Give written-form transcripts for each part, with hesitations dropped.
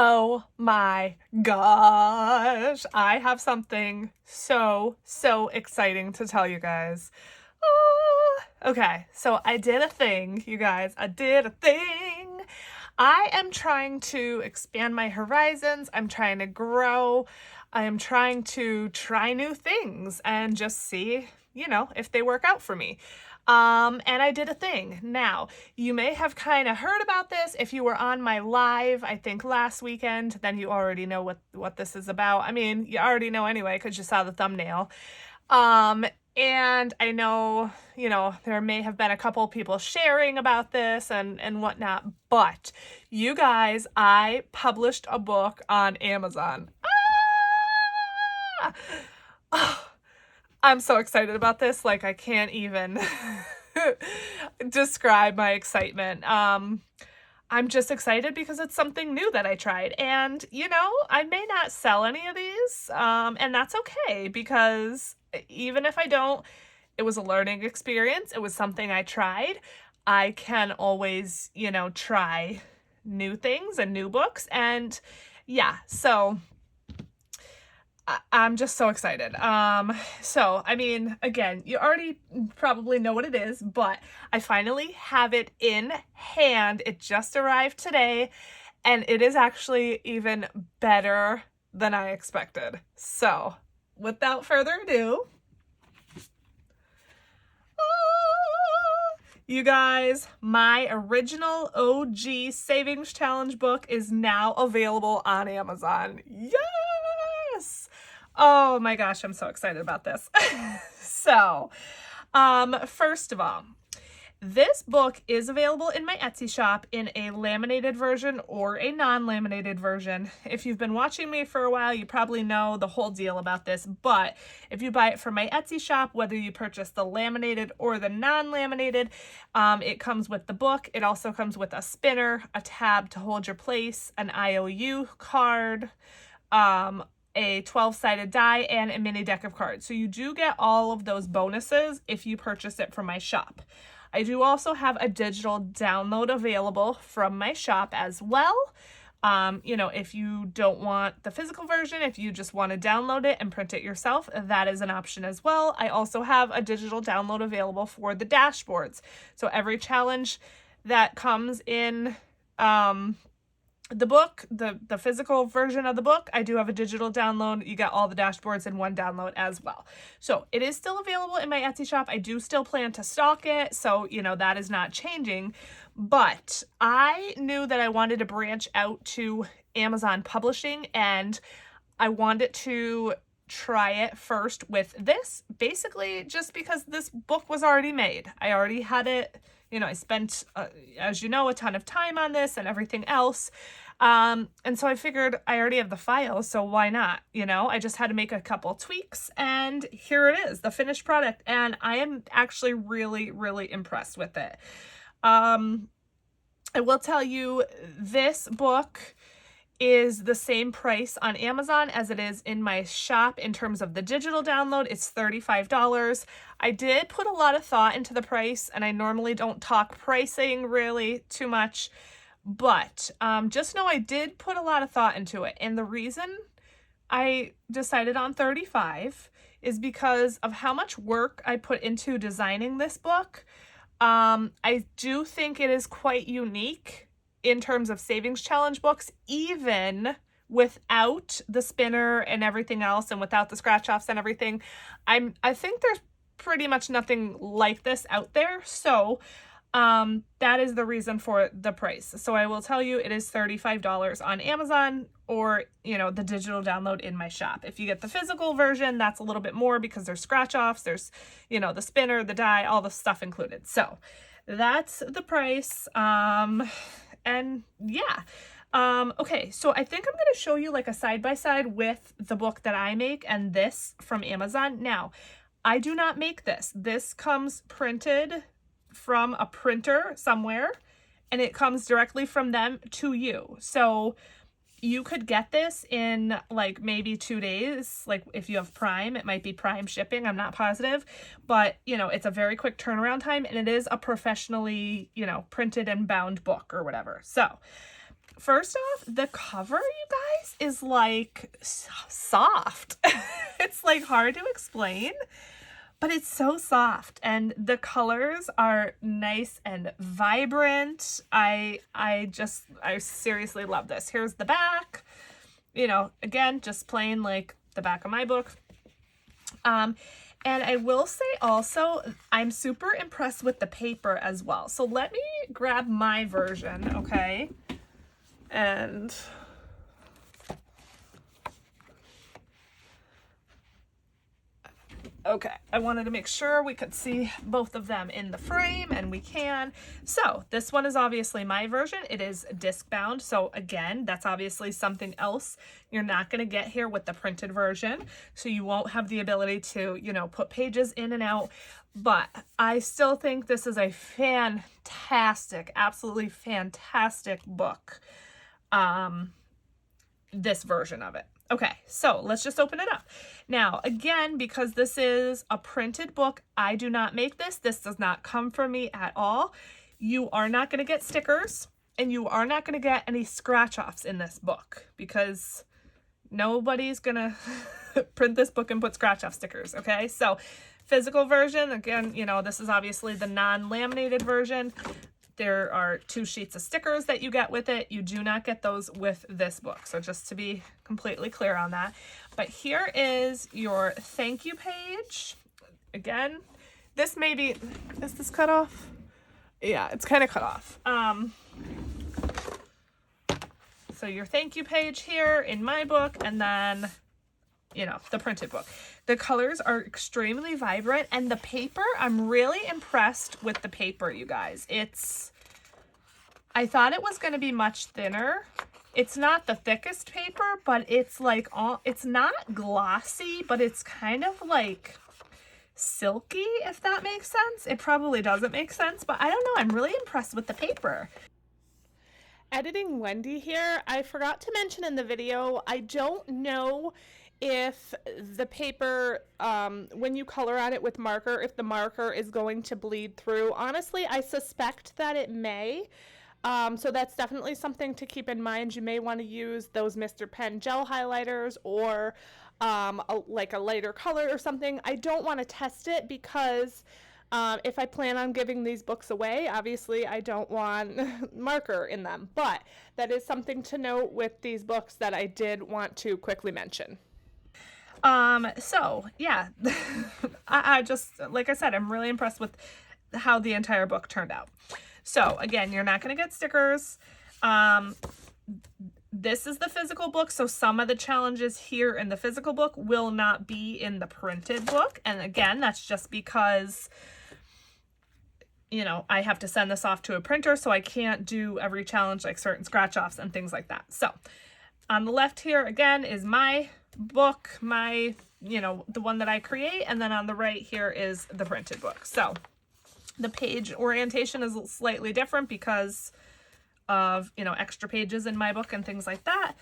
Oh my gosh, I have something so exciting to tell you guys. Okay, so I did a thing, you guys. I did a thing. I am trying to expand my horizons. I'm trying to grow. I am trying to try new things and just see, if they work out for me. And I did a thing. Now, you may have kind of heard about this if you were on my live, I think last weekend, then you already know what this is about. I mean, you already know anyway because you saw the thumbnail. Um, and I know, there may have been a couple people sharing about this and whatnot, but you guys, I published a book on Amazon. Ah! Oh, I'm so excited about this. Like, I can't even describe my excitement. I'm just excited because it's something new that I tried. And, I may not sell any of these, and that's okay because even if I don't, it was a learning experience. It was something I tried. I can always, try new things and new books. And yeah, so I'm just so excited. So, I mean, again, you already probably know what it is, but I finally have it in hand. It just arrived today, and it is actually even better than I expected. So, without further ado, you guys, my original OG Savings Challenge book is now available on Amazon. Yes! Oh my gosh, I'm so excited about this. So, first of all, this book is available in my Etsy shop in a laminated version or a non-laminated version. If you've been watching me for a while, you probably know the whole deal about this, but if you buy it from my Etsy shop, whether you purchase the laminated or the non-laminated, it comes with the book. It also comes with a spinner, a tab to hold your place, an IOU card, a 12-sided die, and a mini deck of cards. So you do get all of those bonuses if you purchase it from my shop. I do also have a digital download available from my shop as well. If you don't want the physical version, if you just want to download it and print it yourself, that is an option as well. I also have a digital download available for the dashboards. So every challenge that comes in the book, the physical version of the book, I do have a digital download. You got all the dashboards in one download as well. So it is still available in my Etsy shop. I do still plan to stock it. So, that is not changing. But I knew that I wanted to branch out to Amazon publishing, and I wanted to try it first with this, basically just because this book was already made. I already had it. I spent, as you know, a ton of time on this and everything else. And so I figured I already have the file, so why not? I just had to make a couple tweaks, and here it is, the finished product. And I am actually really, really impressed with it. I will tell you, this book is the same price on Amazon as it is in my shop. In terms of the digital download, it's $35. I did put a lot of thought into the price, and I normally don't talk pricing really too much, but just know I did put a lot of thought into it. And the reason I decided on $35 is because of how much work I put into designing this book. I do think it is quite unique in terms of savings challenge books, even without the spinner and everything else, and without the scratch offs and everything. I think there's pretty much nothing like this out there. So that is the reason for the price. So I will tell you, it is $35 on Amazon, or the digital download in my shop. If you get the physical version, that's a little bit more because there's scratch offs, there's the spinner, the die, all the stuff included. So that's the price. And yeah. Okay, so I think I'm going to show you like a side-by-side with the book that I make and this from Amazon. Now, I do not make this. This comes printed from a printer somewhere, and it comes directly from them to you. So you could get this in like maybe 2 days. Like if you have Prime, it might be Prime shipping. I'm not positive, but it's a very quick turnaround time, and it is a professionally, printed and bound book or whatever. So First off, the cover, you guys, is like soft. It's like hard to explain, but it's so soft, and the colors are nice and vibrant. I seriously love this. Here's the back, you know, again, just plain like the back of my book. And I will say also, I'm super impressed with the paper as well. So let me grab my version, okay? And okay, I wanted to make sure we could see both of them in the frame, and we can. So this one is obviously my version. It is disc bound. So again, that's obviously something else you're not going to get here with the printed version. So you won't have the ability to, you know, put pages in and out. But I still think this is a fantastic, absolutely fantastic book. This version of it. Okay, so let's just open it up. Now, again, because this is a printed book, I do not make this. This does not come from me at all. You are not going to get stickers, and you are not going to get any scratch-offs in this book, because nobody's going to print this book and put scratch-off stickers, okay? So, physical version, again, you know, this is obviously the non-laminated version. There are 2 sheets of stickers that you get with it. You do not get those with this book. So just to be completely clear on that. But here is your thank you page. Again, this may be, is this cut off? Yeah, it's kind of cut off. So your thank you page here in my book, and then, you know, the printed book. The colors are extremely vibrant, and the paper, I'm really impressed with the paper, you guys. I thought it was going to be much thinner. It's not the thickest paper, but it's like, it's not glossy, but it's kind of like silky, if that makes sense. It probably doesn't make sense, but I don't know. I'm really impressed with the paper. Editing Wendy here. I forgot to mention in the video, I don't know if the paper, when you color at it with marker, if the marker is going to bleed through. Honestly, I suspect that it may. So that's definitely something to keep in mind. You may want to use those Mr. Pen gel highlighters, or like a lighter color or something. I don't want to test it because if I plan on giving these books away, obviously I don't want marker in them. But that is something to note with these books that I did want to quickly mention. So yeah, I just, like I said, I'm really impressed with how the entire book turned out. So again, you're not going to get stickers. This is the physical book, so some of the challenges here in the physical book will not be in the printed book. And again, that's just because, you know, I have to send this off to a printer, so I can't do every challenge, like certain scratch-offs and things like that. So on the left here, again, is my book, my, you know, the one that I create, and then on the right here is the printed book. So the page orientation is slightly different because of, you know, extra pages in my book and things like that.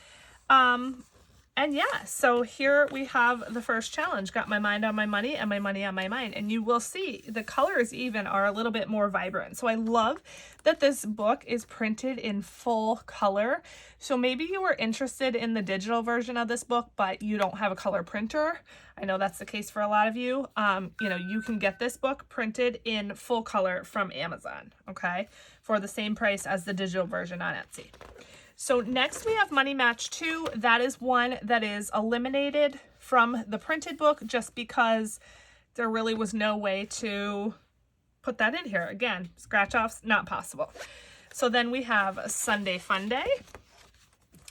And yeah, so here we have the first challenge, got my mind on my money and my money on my mind. And you will see the colors even are a little bit more vibrant. So I love that this book is printed in full color. So maybe you were interested in the digital version of this book, but you don't have a color printer. I know that's the case for a lot of you. You know, you can get this book printed in full color from Amazon, okay, for the same price as the digital version on Etsy. So next we have Money Match 2. That is one that is eliminated from the printed book just because there really was no way to put that in here. Again, scratch offs, not possible. So then we have Sunday Fun Day.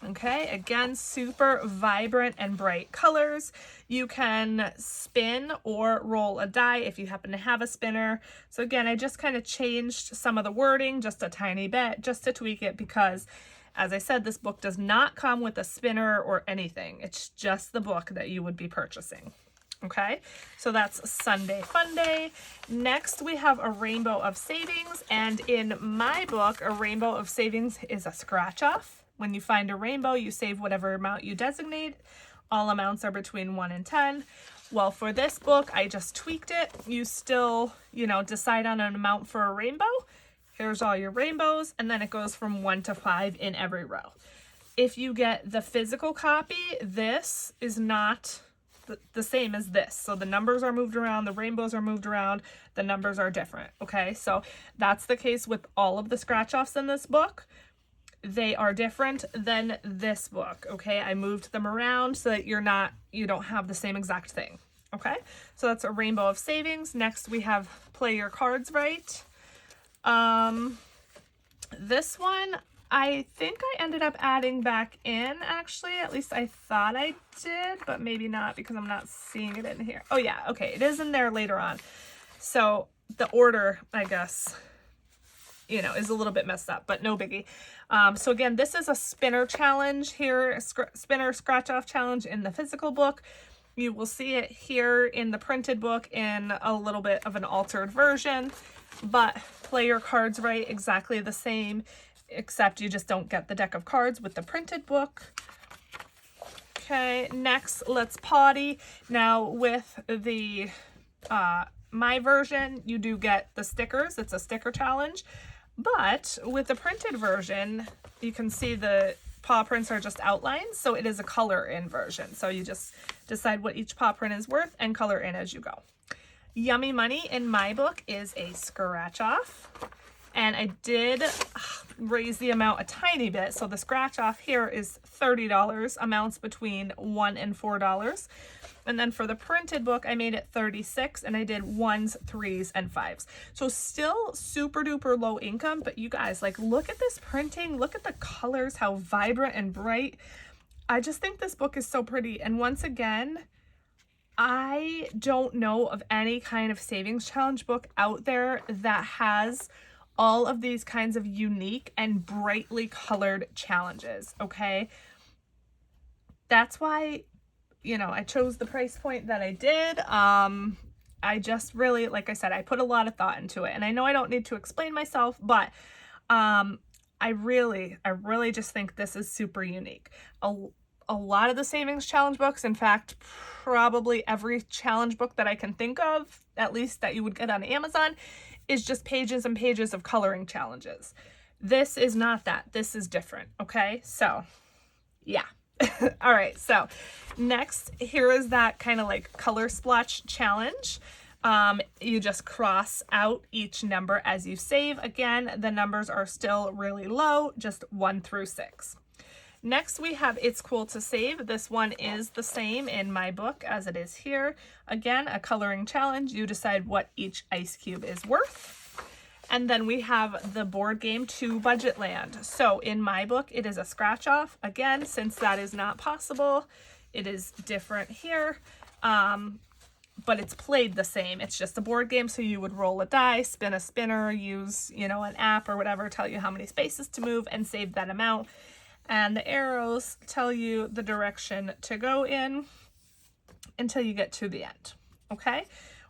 Okay, again, super vibrant and bright colors. You can spin or roll a die if you happen to have a spinner. So again, I just kind of changed some of the wording just a tiny bit just to tweak it because, as I said, this book does not come with a spinner or anything. It's just the book that you would be purchasing. Okay, so that's Sunday Fun Day. Next, we have a Rainbow of Savings. And in my book, a Rainbow of Savings is a scratch off. When you find a rainbow, you save whatever amount you designate. All amounts are between 1 and 10. Well, for this book, I just tweaked it. You still, you know, decide on an amount for a rainbow. Here's all your rainbows, and then it goes from 1 to 5 in every row. If you get the physical copy, this is not the same as this. So the numbers are moved around, the rainbows are moved around, the numbers are different, okay? So that's the case with all of the scratch-offs in this book. They are different than this book, okay? I moved them around so that you don't have the same exact thing, okay? So that's a rainbow of savings. Next we have play your cards right. This one, I think I ended up adding back in, actually. At least I thought I did, but maybe not because I'm not seeing it in here. Oh yeah, okay, it is in there later on. So the order, I guess, you know, is a little bit messed up, but no biggie. So again, this is a spinner challenge here, a spinner scratch off challenge in the physical book. You will see it here in the printed book in a little bit of an altered version, but play your cards right, exactly the same, except you just don't get the deck of cards with the printed book. Okay, next, let's potty. Now with the my version, you do get the stickers. It's a sticker challenge. But with the printed version, you can see the paw prints are just outlines, so it is a color in version. So you just decide what each paw print is worth and color in as you go. Yummy Money in my book is a scratch off. And I did raise the amount a tiny bit. So the scratch off here is $30, amounts between $1 and $4. And then for the printed book, I made it $36, and I did 1s, 3s, and 5s. So still super duper low income, but you guys, like, look at this printing, look at the colors, how vibrant and bright. I just think this book is so pretty. And once again, I don't know of any kind of savings challenge book out there that has all of these kinds of unique and brightly colored challenges, okay? That's why, you know, I chose the price point that I did. I just really, like I said, I put a lot of thought into it, and I know I don't need to explain myself, but I really just think this is super unique. A lot of the savings challenge books, in fact, probably every challenge book that I can think of, at least that you would get on Amazon, is just pages and pages of coloring challenges. This is not that. This is different, okay? So, yeah. All right, so next, here is that kind of like color splotch challenge. You just cross out each number as you save. Again, the numbers are still really low, just 1 through 6. Next, we have It's Cool to Save. This one is the same in my book as it is here. Again, a coloring challenge. You decide what each ice cube is worth. And then we have the board game To Budgetland. So in my book, it is a scratch off. Again, since that is not possible, it is different here. But it's played the same. It's just a board game, so you would roll a die, spin a spinner, use, you know, an app or whatever, tell you how many spaces to move and save that amount. And the arrows tell you the direction to go in until you get to the end, okay?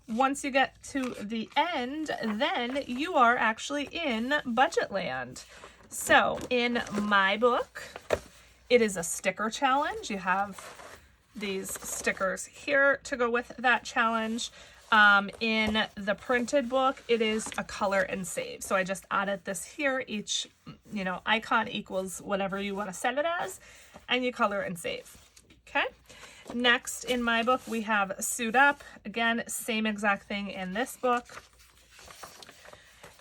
Once you get to the end, then you are actually in Budgetland. So in my book, it is a sticker challenge. You have these stickers here to go with that challenge. In the printed book, it is a color and save. So I just added this here. Each, you know, icon equals whatever you want to set it as, and you color and save. Okay. Next in my book, we have Suit Up. Again, same exact thing in this book.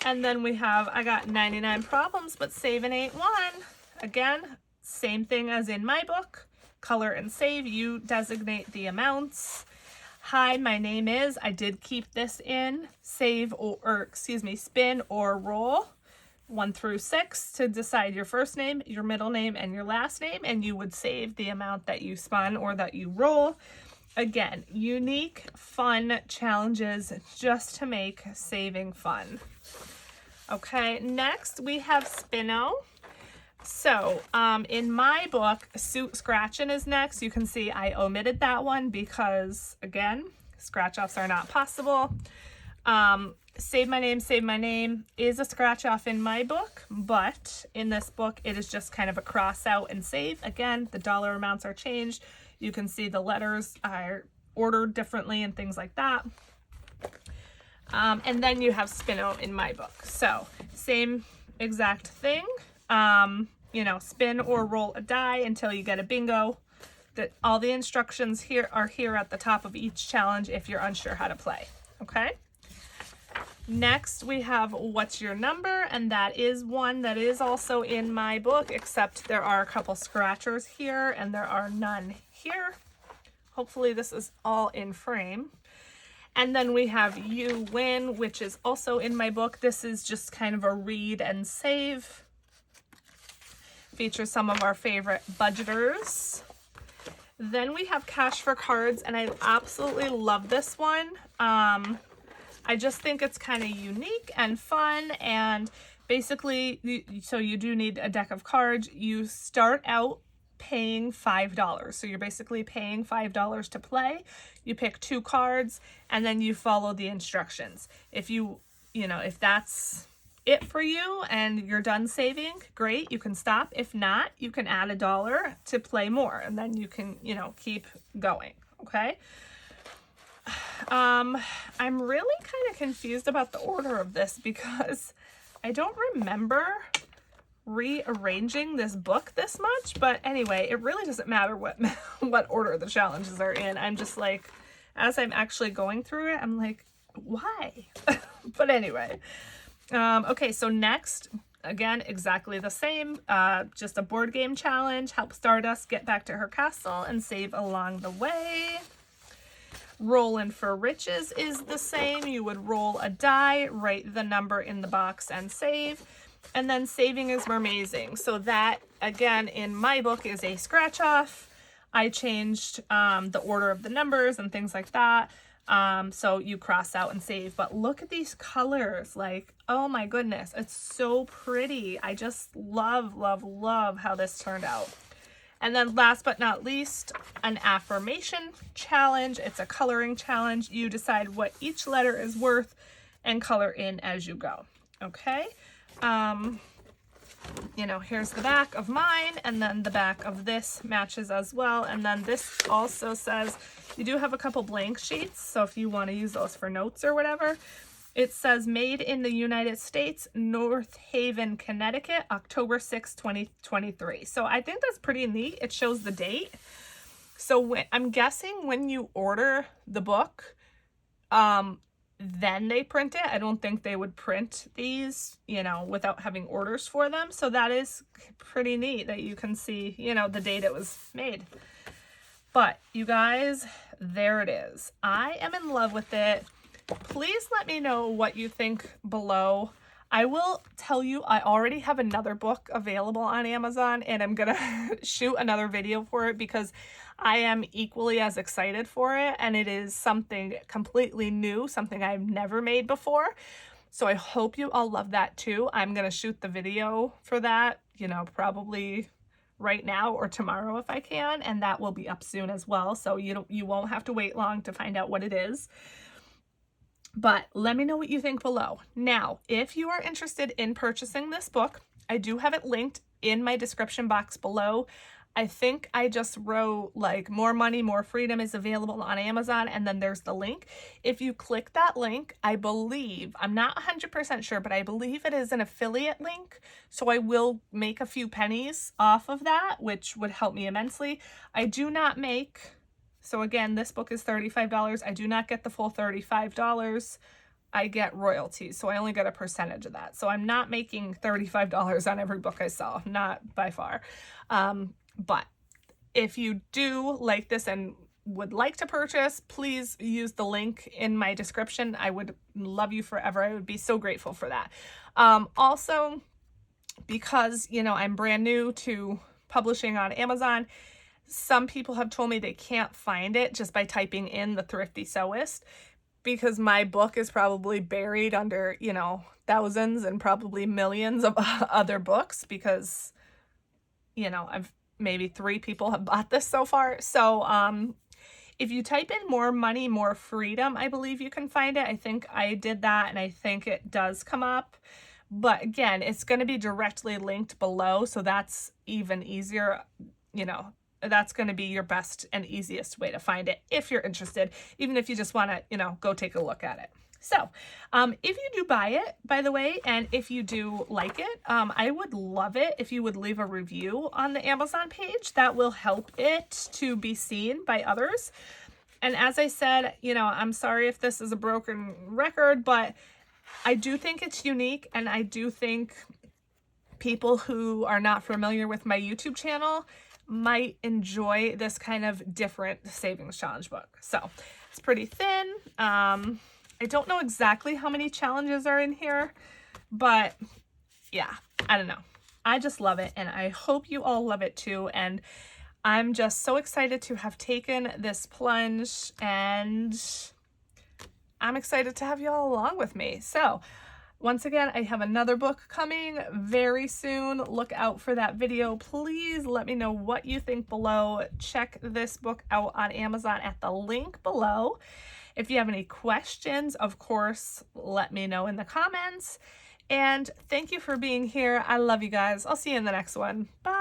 And then we have I Got 99 Problems, but Saving Ain't One. Again, same thing as in my book. Color and save. You designate the amounts. Hi, my name is, I did keep this in, save or spin or roll 1 through 6 to decide your first name, your middle name, and your last name, and you would save the amount that you spun or that you roll. Again, unique, fun challenges just to make saving fun. Okay, next we have Spino. So in my book, Suit Scratchin' is next. You can see I omitted that one because, again, scratch offs are not possible. Save My Name is a scratch off in my book, but in this book, it is just kind of a cross out and save. Again, the dollar amounts are changed. You can see the letters are ordered differently and things like that. And then you have spin-o in my book. So same exact thing. You know, spin or roll a die until you get a bingo. That all the instructions here are here at the top of each challenge if you're unsure how to play. Okay. Next we have what's your number, and that is one that is also in my book, except there are a couple scratchers here and there are none here. Hopefully this is all in frame. And then we have You Win, which is also in my book. This is just kind of a read and save. Features some of our favorite budgeters. Then we have Cash for Cards, and I absolutely love this one. I just think it's kind of unique and fun, and basically, so you do need a deck of cards. You start out paying $5. So you're basically paying $5 to play. You pick 2 cards and then you follow the instructions. If if that's it for you and you're done saving, great, you can stop. If not, you can add $1 to play more, and then you can, keep going. Okay. I'm really kind of confused about the order of this because I don't remember rearranging this book this much, but anyway, it really doesn't matter what order the challenges are in. I'm just like, as I'm actually going through it, I'm like, why? But anyway, okay, so next, again, exactly the same, just a board game challenge. Help Stardust get back to her castle and save along the way. Rollin' for Riches is the same. You would roll a die, write the number in the box, and save. And then Saving is Mermazing. So that, again, in my book is a scratch off. I changed the order of the numbers and things like that. So you cross out and save. But look at these colors. Like, oh my goodness, it's so pretty. I just love, love, love how this turned out. And then last but not least, an affirmation challenge. It's a coloring challenge. You decide what each letter is worth and color in as you go. Okay. Here's the back of mine, and then the back of this matches as well. And then this also says you do have a couple blank sheets, so if you want to use those for notes or whatever. It says made in the United States, North Haven, Connecticut, October 6, 2023. So I think that's pretty neat. It shows the date. So I'm guessing when you order the book, then they print it. I don't think they would print these, without having orders for them. So that is pretty neat that you can see, the date it was made. But you guys, there it is. I am in love with it. Please let me know what you think below. I will tell you, I already have another book available on Amazon, and I'm gonna shoot another video for it because I am equally as excited for it, and it is something completely new, something I've never made before. So I hope you all love that too. I'm gonna shoot the video for that, probably right now or tomorrow if I can, and that will be up soon as well. So you won't have to wait long to find out what it is. But let me know what you think below. Now, if you are interested in purchasing this book, I do have it linked in my description box below. I think I just wrote like More Money, More Freedom is available on Amazon, and then there's the link. If you click that link, I believe, I'm not 100% sure, but I believe it is an affiliate link. So I will make a few pennies off of that, which would help me immensely. I do not make... So again, this book is $35. I do not get the full $35. I get royalties, so I only get a percentage of that. So I'm not making $35 on every book I sell, not by far. But if you do like this and would like to purchase, please use the link in my description. I would love you forever. I would be so grateful for that. Also, because, I'm brand new to publishing on Amazon, some people have told me they can't find it just by typing in The Thrifty Sewist, because my book is probably buried under, thousands and probably millions of other books because, maybe 3 people have bought this so far. So if you type in More Money, More Freedom, I believe you can find it. I think I did that, and I think it does come up. But again, it's going to be directly linked below, so that's even easier, that's going to be your best and easiest way to find it if you're interested, even if you just want to, go take a look at it. So, if you do buy it, by the way, and if you do like it, I would love it if you would leave a review on the Amazon page. That will help it to be seen by others. And as I said, you know, I'm sorry if this is a broken record, but I do think it's unique, and I do think people who are not familiar with my YouTube channel might enjoy this kind of different savings challenge book. So it's pretty thin. I don't know exactly how many challenges are in here, but yeah, I don't know. I just love it, and I hope you all love it too. And I'm just so excited to have taken this plunge, and I'm excited to have you all along with me. So once again, I have another book coming very soon. Look out for that video. Please let me know what you think below. Check this book out on Amazon at the link below. If you have any questions, of course, let me know in the comments. And thank you for being here. I love you guys. I'll see you in the next one. Bye.